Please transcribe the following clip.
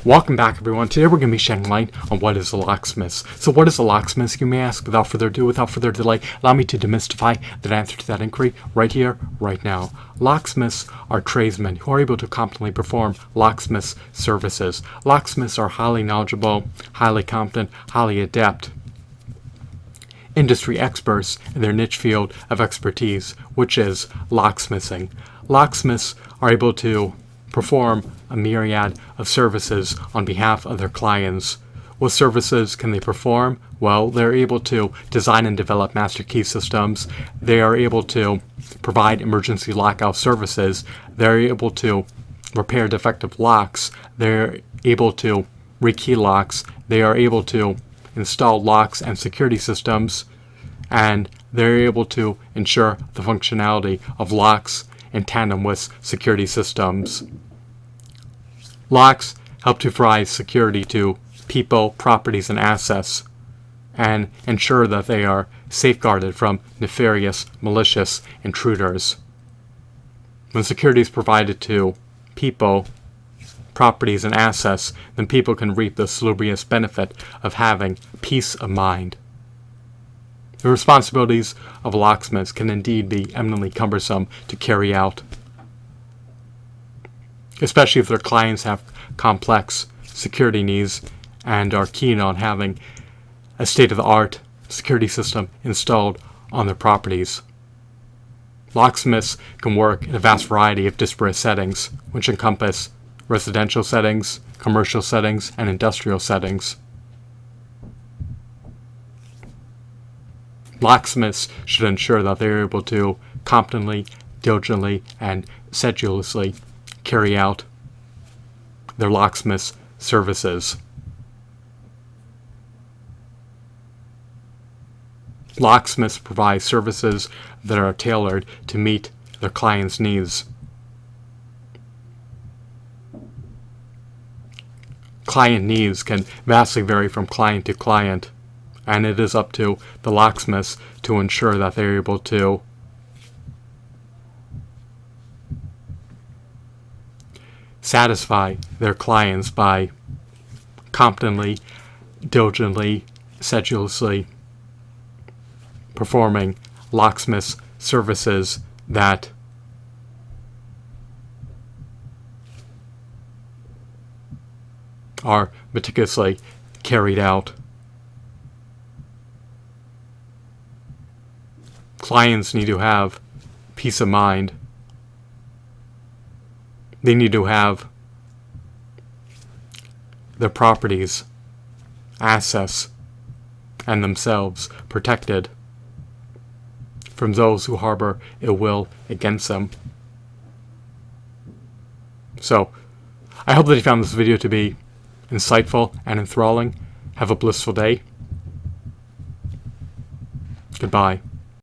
Welcome back, everyone. Today we're going to be shedding light on what is a locksmith. So what is a locksmith, you may ask? Without further ado, without further delay, allow me to demystify that answer to that inquiry right here, right now. Locksmiths are tradesmen who are able to competently perform locksmith services. Locksmiths are highly knowledgeable, highly competent, highly adept industry experts in their niche field of expertise, which is locksmithing. Locksmiths are able to perform a myriad of services on behalf of their clients. What services can they perform? Well, they're able to design and develop master key systems. They are able to provide emergency lockout services. They're able to repair defective locks. They're able to rekey locks. They are able to install locks and security systems. And they're able to ensure the functionality of locks in tandem with security systems. Locks help to provide security to people, properties, and assets, and ensure that they are safeguarded from nefarious, malicious intruders. When security is provided to people, properties, and assets, then people can reap the salubrious benefit of having peace of mind. The responsibilities of locksmiths can indeed be eminently cumbersome to carry out, especially if their clients have complex security needs and are keen on having a state-of-the-art security system installed on their properties. Locksmiths can work in a vast variety of disparate settings, which encompass residential settings, commercial settings, and industrial settings. Locksmiths should ensure that they are able to competently, diligently, and sedulously carry out their locksmith services. Locksmiths provide services that are tailored to meet their clients' needs. Client needs can vastly vary from client to client, and it is up to the locksmiths to ensure that they're able to satisfy their clients by competently, diligently, sedulously performing locksmith services that are meticulously carried out. Clients need to have peace of mind. They need to have their properties, assets, and themselves protected from those who harbor ill will against them. So, I hope that you found this video to be insightful and enthralling. Have a blissful day. Goodbye.